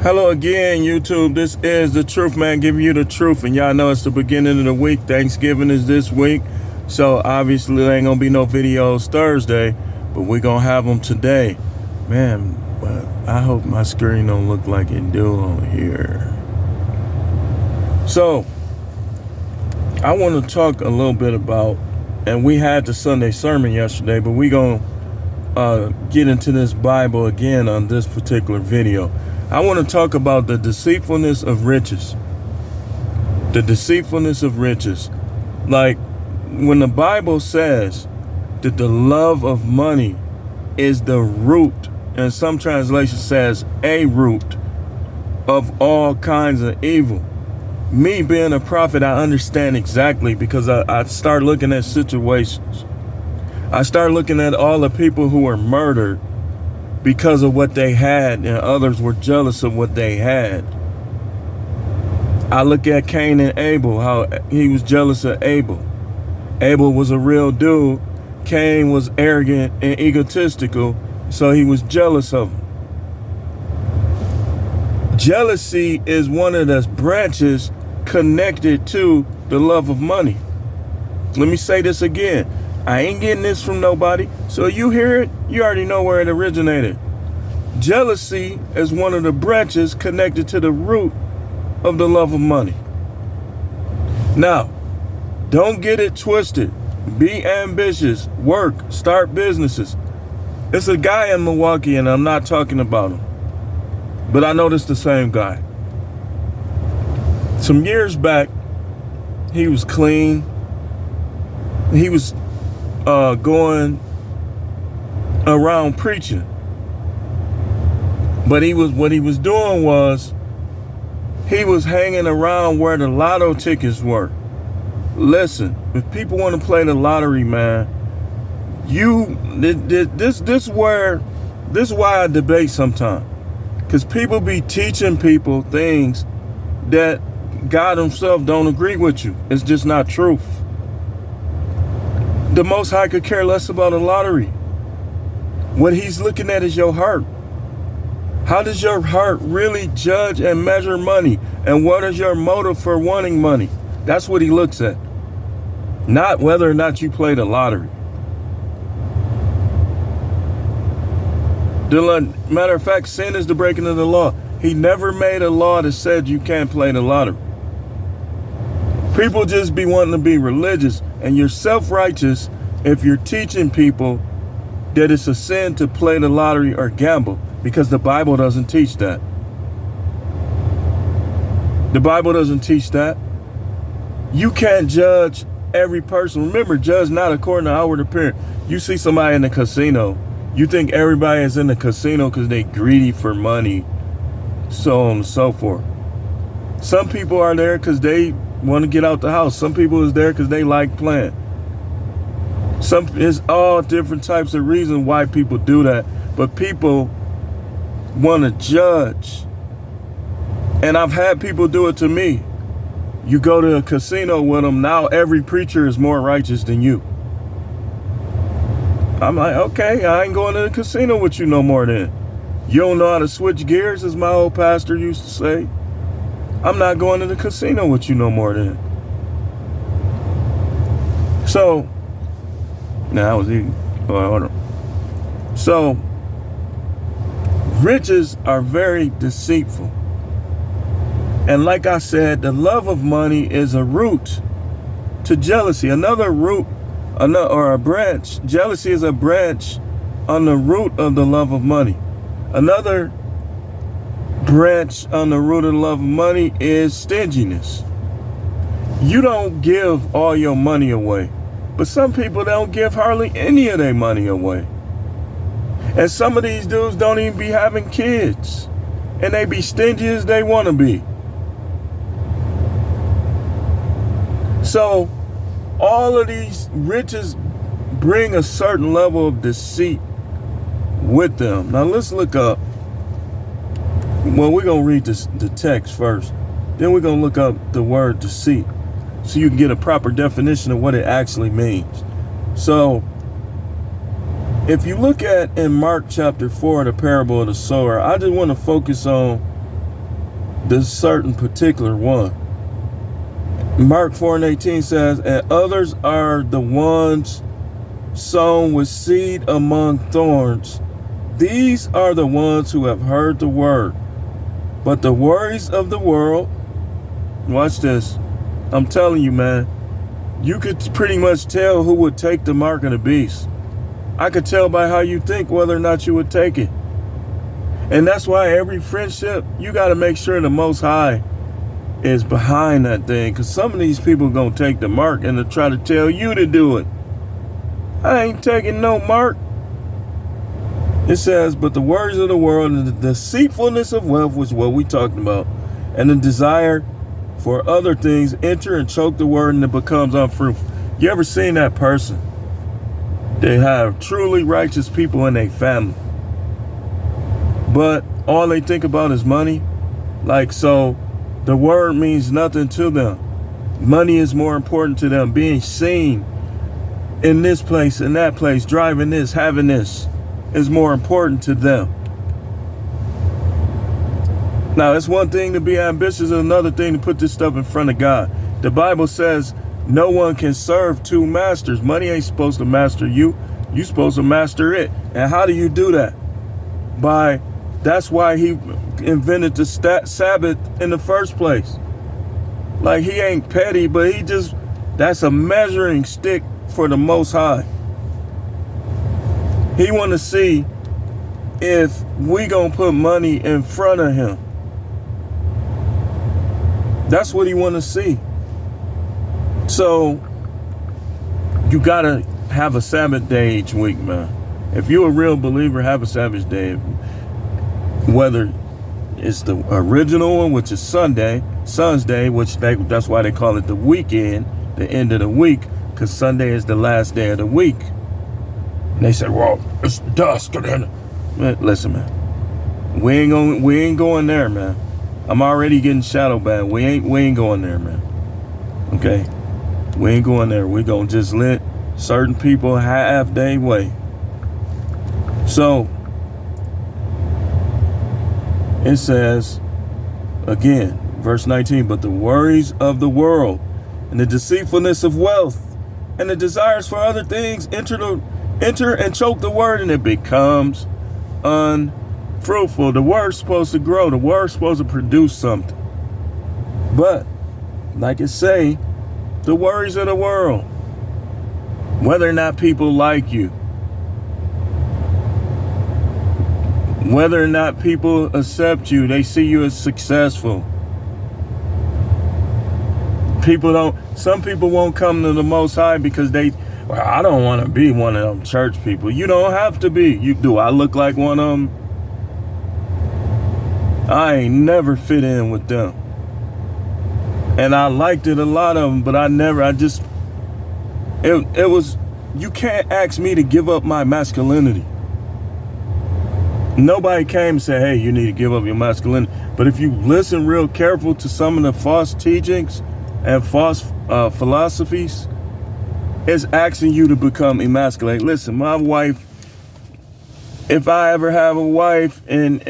Hello again, YouTube. This is the Truth Man giving you the truth. And y'all know it's the beginning of the week. Thanksgiving is this week. So obviously there ain't going to be no videos Thursday, but we're going to have them today. Man, but I hope my screen don't look like it do on here. So I want to talk a little bit about, and we had the Sunday sermon yesterday, but we going to get into this Bible again on this particular video. I want to talk about the deceitfulness of riches. The deceitfulness of riches. Like when the Bible says that the love of money is the root, and some translation says a root of all kinds of evil. Me being a prophet, I understand exactly, because I start looking at situations. I start looking at all the people who were murdered because of what they had, and others were jealous of what they had. I look at Cain and Abel, how he was jealous of Abel. Abel was a real dude. Cain was arrogant and egotistical, so he was jealous of him. Jealousy is one of the branches connected to the love of money. Let me say this again. I ain't getting this from nobody. So you hear it, you already know where it originated. Jealousy is one of the branches connected to the root of the love of money. Now, don't get it twisted. Be ambitious, work, start businesses. It's a guy in Milwaukee, and I'm not talking about him, but I noticed the same guy. Some years back, he was clean. He was going around preaching, but what he was doing was he was hanging around where the lotto tickets were. Listen, if people want to play the lottery, man, this is why I debate sometimes, because people be teaching people things that God himself don't agree with you. It's just not truth. The Most High could care less about a lottery. What he's looking at is your heart. How does your heart really judge and measure money? And what is your motive for wanting money? That's what he looks at. Not whether or not you play the lottery. Matter of fact, sin is the breaking of the law. He never made a law that said you can't play the lottery. People just be wanting to be religious, and you're self-righteous if you're teaching people that it's a sin to play the lottery or gamble, because the Bible doesn't teach that. The Bible doesn't teach that. You can't judge every person. Remember, judge not according to outward appearance. You see somebody in the casino, you think everybody is in the casino because they greedy for money, so on and so forth. Some people are there because they want to get out the house. Some people is there because they like playing. It's all different types of reasons why people do that. But people want to judge. And I've had people do it to me. You go to a casino with them, now every preacher is more righteous than you. I'm like, okay, I ain't going to the casino with you no more then. You don't know how to switch gears, as my old pastor used to say. I'm not going to the casino with you no more then. So, now I was eating. Oh, hold on. So, riches are very deceitful. And like I said, the love of money is a root to jealousy. Another root, or a branch. Jealousy is a branch on the root of the love of money. Another branch on the root of the love of money is stinginess. You don't give all your money away, but some people don't give hardly any of their money away. And some of these dudes don't even be having kids, and they be stingy as they want to be. So all of these riches bring a certain level of deceit with them. Now let's look up. Well, we're going to read the text first. Then we're going to look up the word deceit, so you can get a proper definition of what it actually means. So if you look at in Mark chapter 4, the parable of the sower, I just want to focus on this certain particular one. Mark 4:18 says, and others are the ones sown with seed among thorns. These are the ones who have heard the word, but the worries of the world, watch this, I'm telling you, man, you could pretty much tell who would take the mark of the beast. I could tell by how you think whether or not you would take it. And that's why every friendship, you got to make sure the Most High is behind that thing, because some of these people going to take the mark and to try to tell you to do it. I ain't taking no mark. It says, but the worries of the world and the deceitfulness of wealth, which is what we talked about, and the desire for other things enter and choke the word, and it becomes unfruitful. You ever seen that person? They have truly righteous people in their family, but all they think about is money. Like, so the word means nothing to them. Money is more important to them. Being seen in this place, in that place, driving this, having this is more important to them. Now, it's one thing to be ambitious and another thing to put this stuff in front of God. The Bible says no one can serve two masters. Money ain't supposed to master you. You're supposed to master it. And how do you do that? That's why he invented the Sabbath in the first place. Like, he ain't petty, but that's a measuring stick for the Most High. He want to see if we gonna put money in front of him. That's what he want to see. So you gotta have a Sabbath day each week, man. If you're a real believer, have a Sabbath day. Whether it's the original one, which is Sun's Day, which that's why they call it the weekend, the end of the week, because Sunday is the last day of the week. And they say, well, it's dusk. Man, listen, man. We ain't going there, man. I'm already getting shadow banned. We ain't going there, man. Okay? We ain't going there. We gonna just let certain people have their way. So it says, again, verse 19, but the worries of the world and the deceitfulness of wealth and the desires for other things enter and choke the word, and it becomes unfruitful. The word's supposed to grow. The word's supposed to produce something. But, like it say, the worries of the world, whether or not people like you, whether or not people accept you, they see you as successful. Some people won't come to the Most High because I don't want to be one of them church people. You don't have to be. Do I look like one of them? I ain't never fit in with them. And I liked it, a lot of them, but you can't ask me to give up my masculinity. Nobody came and said, hey, you need to give up your masculinity. But if you listen real careful to some of the false teachings and false philosophies, it's asking you to become emasculated. Listen, my wife, if I ever have a wife and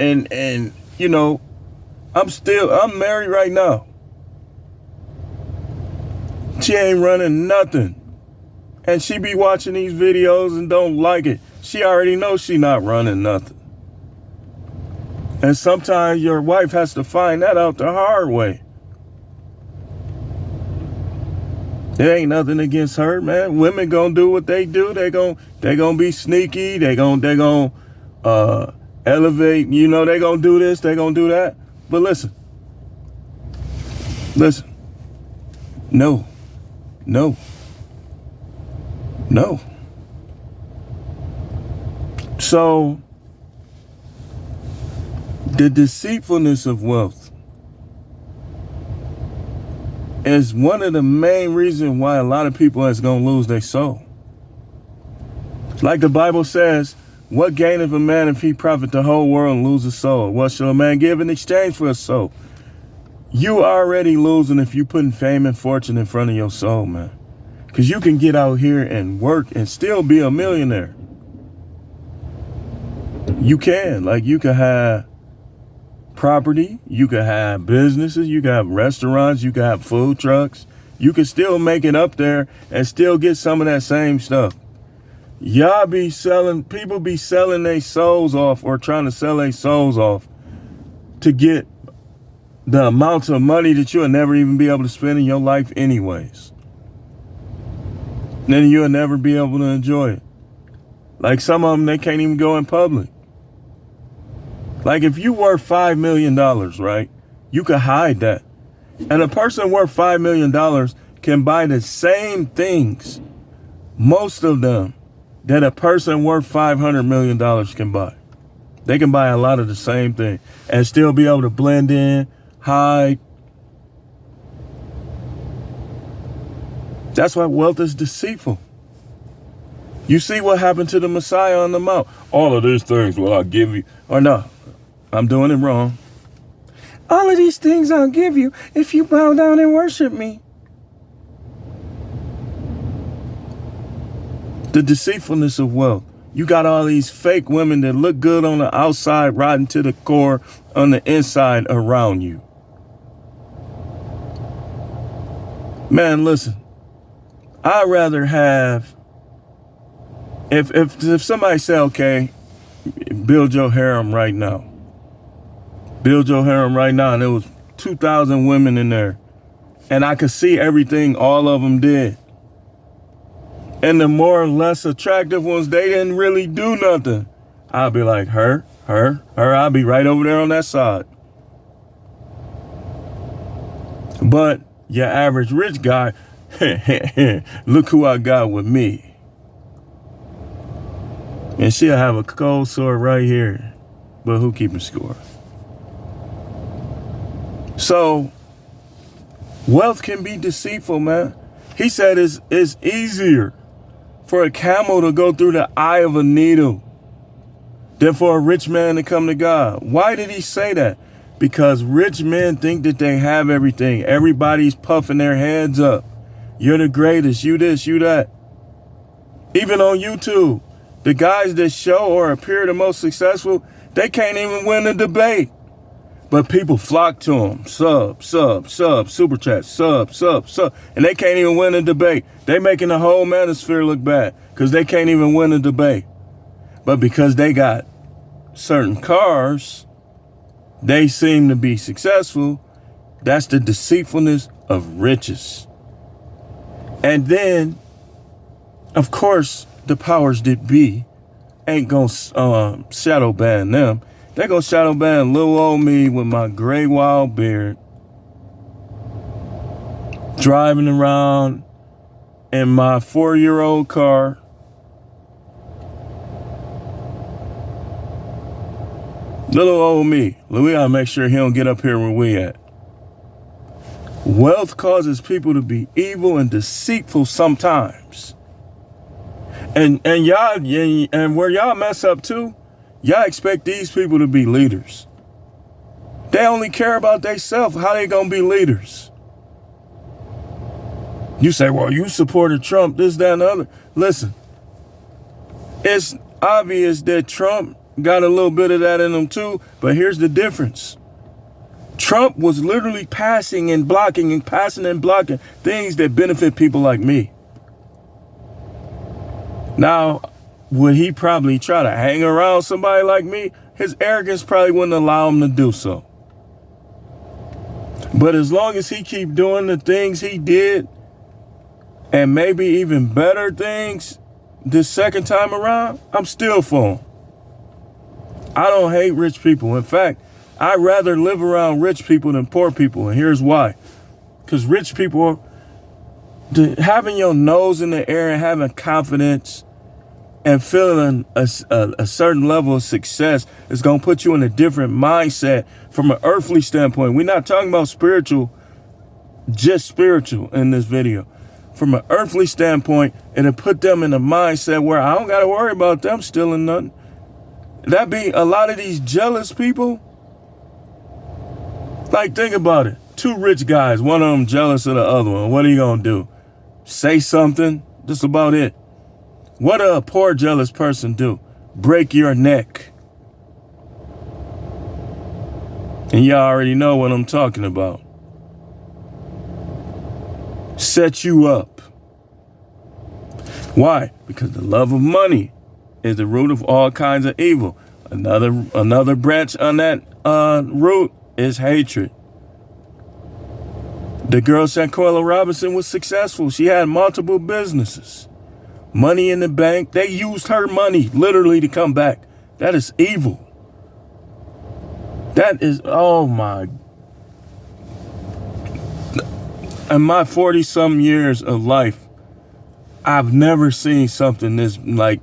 you know, I'm married right now. She ain't running nothing. And she be watching these videos and don't like it. She already knows she not running nothing. And sometimes your wife has to find that out the hard way. There ain't nothing against her, man. Women gonna do what they do. They gonna be sneaky. They gonna elevate. You know, they gonna do this. They gonna do that. But listen. No. So the deceitfulness of wealth is one of the main reasons why a lot of people is going to lose their soul. Like the Bible says, what gaineth a man if he profit the whole world and lose his soul? What shall a man give in exchange for his soul? You already losing if you putting fame and fortune in front of your soul, man. Because you can get out here and work and still be a millionaire. You can. Like, you can have property. You could have businesses. You could have restaurants. You could have food trucks. You could still make it up there and still get some of that same stuff. Y'all be selling, people be selling their souls off or trying to sell their souls off to get the amounts of money that you'll never even be able to spend in your life anyways. Then you'll never be able to enjoy it. Like some of them, they can't even go in public. Like if you worth $5 million, right? You could hide that. And a person worth $5 million can buy the same things, most of them, that a person worth $500 million can buy. They can buy a lot of the same thing and still be able to blend in, hide. That's why wealth is deceitful. You see what happened to the Messiah on the Mount. All of these things will I give you. Or no, I'm doing it wrong. All of these things I'll give you if you bow down and worship me. The deceitfulness of wealth. You got all these fake women that look good on the outside, rotten to the core on the inside around you. Man, listen. I'd rather have, if somebody say, okay, build your harem right now. Build your harem right now. And there was 2,000 women in there. And I could see everything all of them did. And the more or less attractive ones, they didn't really do nothing. I'll be like, her. I'll be right over there on that side. But your average rich guy, look who I got with me. And she'll have a cold sore right here. But who keeping score? So, wealth can be deceitful, man. He said it's easier for a camel to go through the eye of a needle than for a rich man to come to God. Why did he say that? Because rich men think that they have everything. Everybody's puffing their heads up. You're the greatest. You this, you that. Even on YouTube, the guys that show or appear the most successful, they can't even win a debate. But people flock to them. Sub, super chat, sub. And they can't even win a debate. They making the whole manosphere look bad because they can't even win a debate. But because they got certain cars, they seem to be successful. That's the deceitfulness of riches. And then, of course, the powers that be ain't gonna shadow ban them. They gonna shadow ban little old me with my gray wild beard, driving around in my 4-year-old car. Little old me. We gotta make sure he don't get up here where we at. Wealth causes people to be evil and deceitful sometimes. And y'all, and where y'all mess up too, y'all expect these people to be leaders. They only care about themselves. How they gonna be leaders? You say, well, you supported Trump, this, that, and the other. Listen, it's obvious that Trump got a little bit of that in him too, but here's the difference. Trump was literally passing and blocking things that benefit people like me. Now, would he probably try to hang around somebody like me? His arrogance probably wouldn't allow him to do so. But as long as he keep doing the things he did, and maybe even better things this second time around, I'm still for him. I don't hate rich people. In fact, I'd rather live around rich people than poor people. And here's why. Because rich people, having your nose in the air and having confidence and feeling a certain level of success is going to put you in a different mindset from an earthly standpoint. We're not talking about spiritual, just spiritual in this video. From an earthly standpoint, it'll put them in a mindset where I don't got to worry about them stealing nothing. That be a lot of these jealous people. Like, think about it. 2 rich guys, one of them jealous of the other one. What are you going to do? Say something? That's about it. What a poor jealous person do? Break your neck. And y'all already know what I'm talking about. Set you up. Why? Because the love of money is the root of all kinds of evil. Another branch on that root is hatred. The girl Shanquella Robinson was successful. She had multiple businesses. Money in the bank. They used her money literally to come back. That is evil. That is, oh my. In my 40-some years of life, I've never seen something this like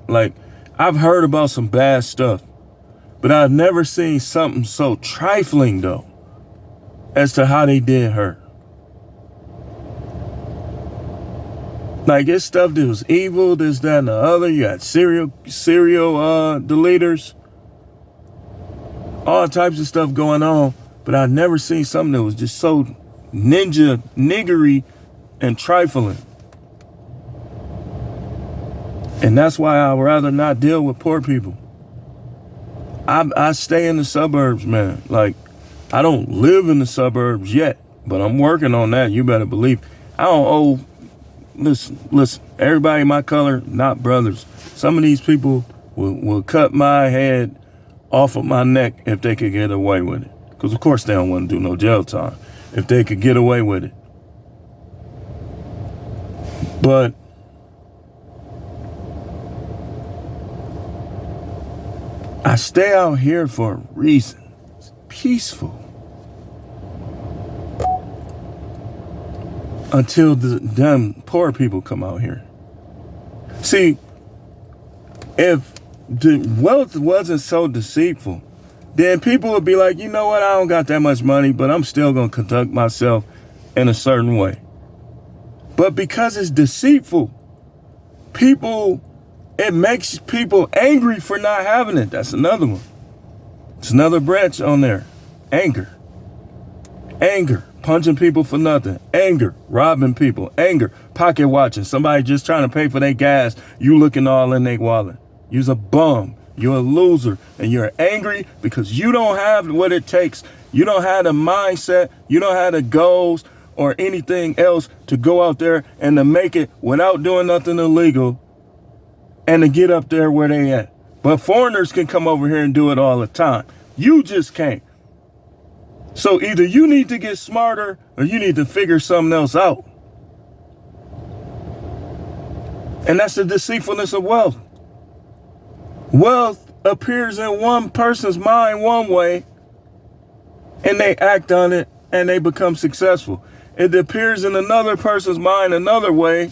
I've heard about some bad stuff, but I've never seen something so trifling though as to how they did her. Like, it's stuff that was evil, this, that, and the other. You got serial deleters, all types of stuff going on, but I've never seen something that was just so niggery and trifling. And that's why I'd rather not deal with poor people. I stay in the suburbs, man. Like, I don't live in the suburbs yet, but I'm working on that. You better believe. I don't owe. Listen, everybody my color, not brothers. Some of these people will cut my head off of my neck if they could get away with it. Because, of course, they don't want to do no jail time if they could get away with it. But I stay out here for a reason. It's peaceful. Until the damn poor people come out here. See, if the wealth wasn't so deceitful, then people would be like, you know what, I don't got that much money, but I'm still going to conduct myself in a certain way. But because it's deceitful, it makes people angry for not having it. That's another one. It's another branch on there. Anger. Punching people for nothing. Anger. Robbing people. Anger. Pocket watching. Somebody just trying to pay for their gas. You looking all in their wallet. You're a bum. You're a loser. And you're angry because you don't have what it takes. You don't have the mindset. You don't have the goals or anything else to go out there and to make it without doing nothing illegal and to get up there where they at. But foreigners can come over here and do it all the time. You just can't. So either you need to get smarter or you need to figure something else out. And that's the deceitfulness of wealth. Wealth appears in one person's mind one way and they act on it and they become successful. It appears in another person's mind another way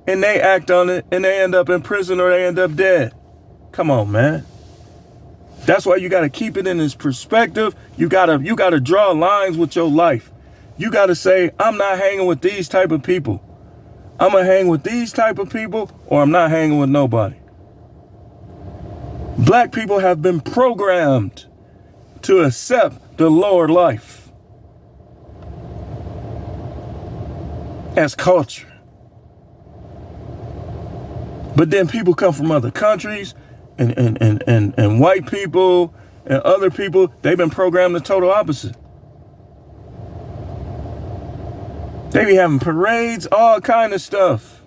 and they act on it and they end up in prison or they end up dead. Come on, man. That's why you got to keep it in its perspective. You got to draw lines with your life. You got to say, I'm not hanging with these type of people. I'm going to hang with these type of people or I'm not hanging with nobody. Black people have been programmed to accept the lower life as culture. But then people come from other countries and white people and other people, they've been programmed the total opposite. They be having parades, all kind of stuff.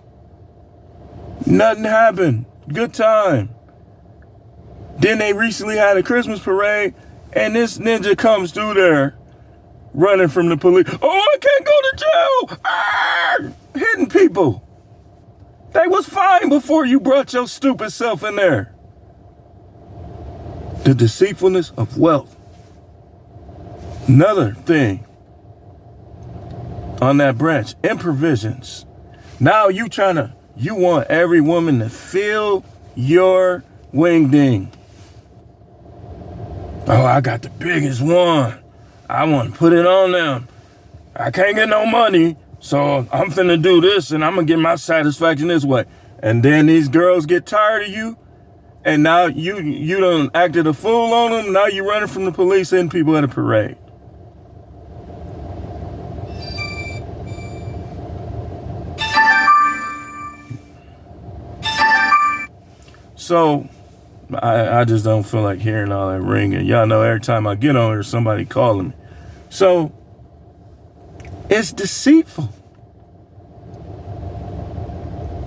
Nothing happened. Good time. Then they recently had a Christmas parade and this ninja comes through there running from the police. Oh, I can't go to jail. Hitting people. They was fine before you brought your stupid self in there. The deceitfulness of wealth. Another thing on that branch, improvisions. Now you want every woman to feel your wing ding. Oh, I got the biggest one. I want to put it on them. I can't get no money, so I'm finna do this and I'm gonna get my satisfaction this way. And then these girls get tired of you. And now you done acted a fool on them. Now you running from the police and people at a parade. So I just don't feel like hearing all that ringing. Y'all know every time I get on here, somebody calling me. So it's deceitful.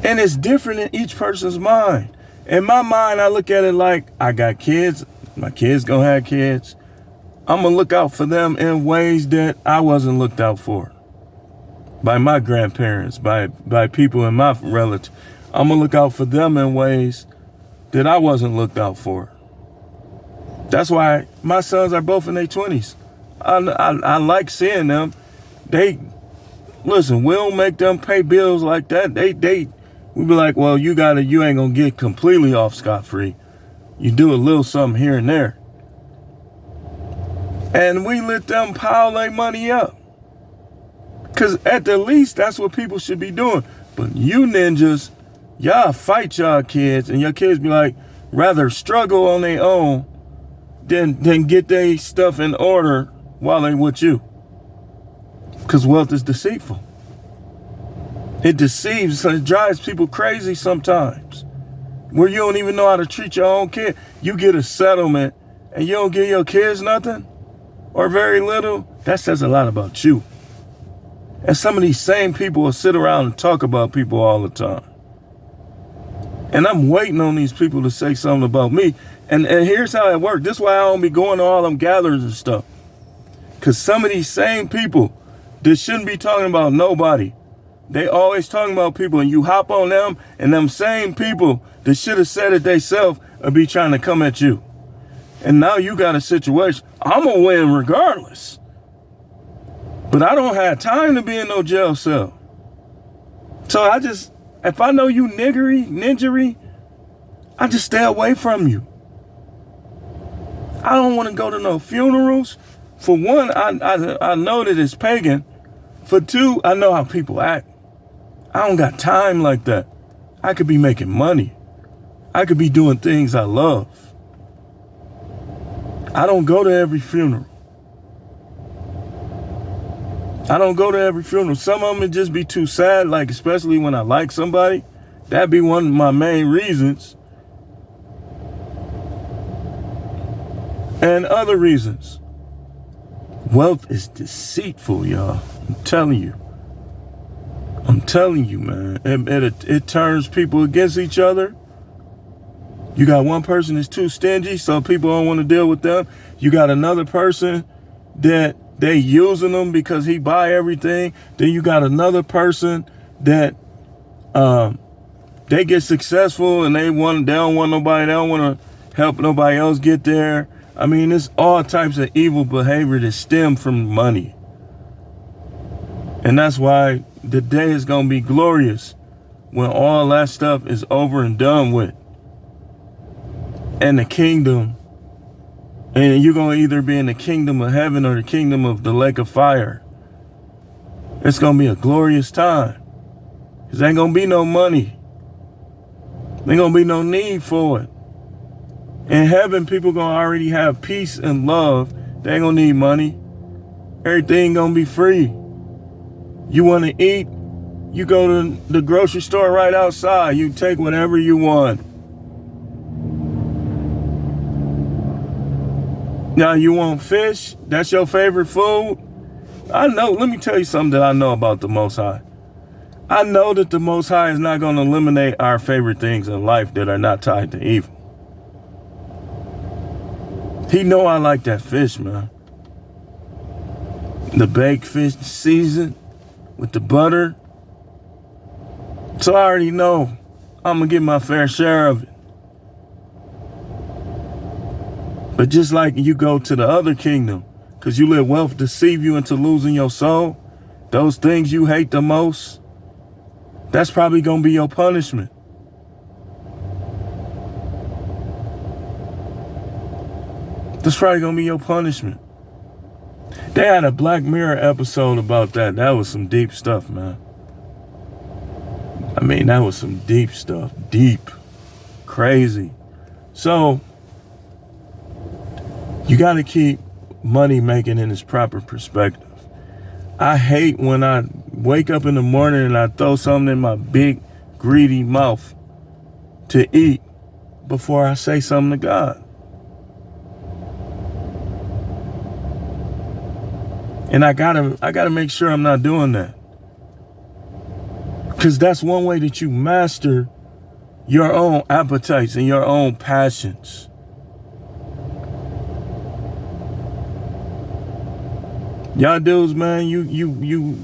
And it's different in each person's mind. In my mind, I look at it like I got kids. My kids gonna have kids. I'm gonna look out for them in ways that I wasn't looked out for by my grandparents, by people in my relatives. I'm gonna look out for them in ways that I wasn't looked out for. That's why my sons are both in their 20s. I like seeing them. Listen, we don't make them pay bills like that. We be like, well, you ain't gonna get completely off scot-free. You do a little something here and there. And we let them pile their money up. Because at the least, that's what people should be doing. But you ninjas, y'all fight y'all kids, and your kids be like, rather struggle on their own than get their stuff in order while they with you. Because wealth is deceitful. It deceives, it drives people crazy sometimes. Where you don't even know how to treat your own kid. You get a settlement and you don't give your kids nothing or very little. That says a lot about you. And some of these same people will sit around and talk about people all the time. And I'm waiting on these people to say something about me. And here's how it works. This is why I don't be going to all them gatherings and stuff. Because some of these same people that shouldn't be talking about nobody, they always talking about people, and you hop on them, and them same people that should have said it themselves will be trying to come at you. And now you got a situation. I'm going to win regardless. But I don't have time to be in no jail cell. So if I know you ninjery, I just stay away from you. I don't want to go to no funerals. For one, I know that it's pagan. For two, I know how people act. I don't got time like that. I could be making money. I could be doing things I love. I don't go to every funeral. Some of them would just be too sad, like especially when I like somebody. That'd be one of my main reasons. And other reasons. Wealth is deceitful, y'all. I'm telling you, man. It turns people against each other. You got one person that's too stingy, so people don't want to deal with them. You got another person that they using them because he buy everything. Then you got another person that they get successful and they don't want nobody, they don't want to help nobody else get there. I mean, it's all types of evil behavior that stem from money. And that's why the day is going to be glorious when all that stuff is over and done with. And the kingdom, and you're going to either be in the kingdom of heaven or the kingdom of the lake of fire. It's going to be a glorious time. Because there ain't going to be no money. There ain't going to be no need for it. In heaven, people going to already have peace and love. They ain't going to need money. Everything going to be free. You want to eat? You go to the grocery store right outside. You take whatever you want. Now, you want fish? That's your favorite food? I know. Let me tell you something that I know about the Most High. I know that the Most High is not going to eliminate our favorite things in life that are not tied to evil. He know I like that fish, man. The baked fish season with the butter. So I already know I'm going to get my fair share of it. But just like you go to the other kingdom, because you let wealth deceive you into losing your soul, those things you hate the most, that's probably going to be your punishment. That's probably going to be your punishment. They had a Black Mirror episode about that. That was some deep stuff, man. I mean, that was some deep stuff. Deep. Crazy. So, you got to keep money making in its proper perspective. I hate when I wake up in the morning and I throw something in my big, greedy mouth to eat before I say something to God. And I gotta make sure I'm not doing that. Because that's one way that you master your own appetites and your own passions. Y'all dudes, man, you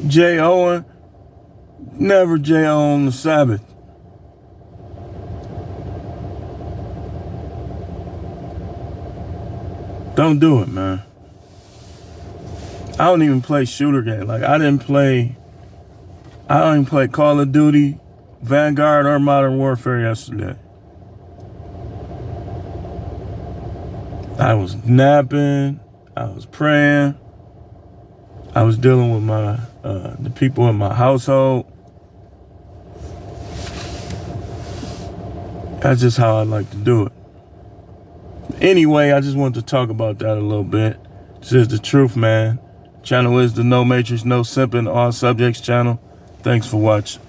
J-O-ing, never J-O on the Sabbath. Don't do it, man. I don't even play shooter game. Like, I don't even play Call of Duty, Vanguard, or Modern Warfare yesterday. I was napping. I was praying. I was dealing with the people in my household. That's just how I like to do it. Anyway, I just wanted to talk about that a little bit. This is the truth, man. Channel is the No Matrix, No Simping, All Subjects channel. Thanks for watching.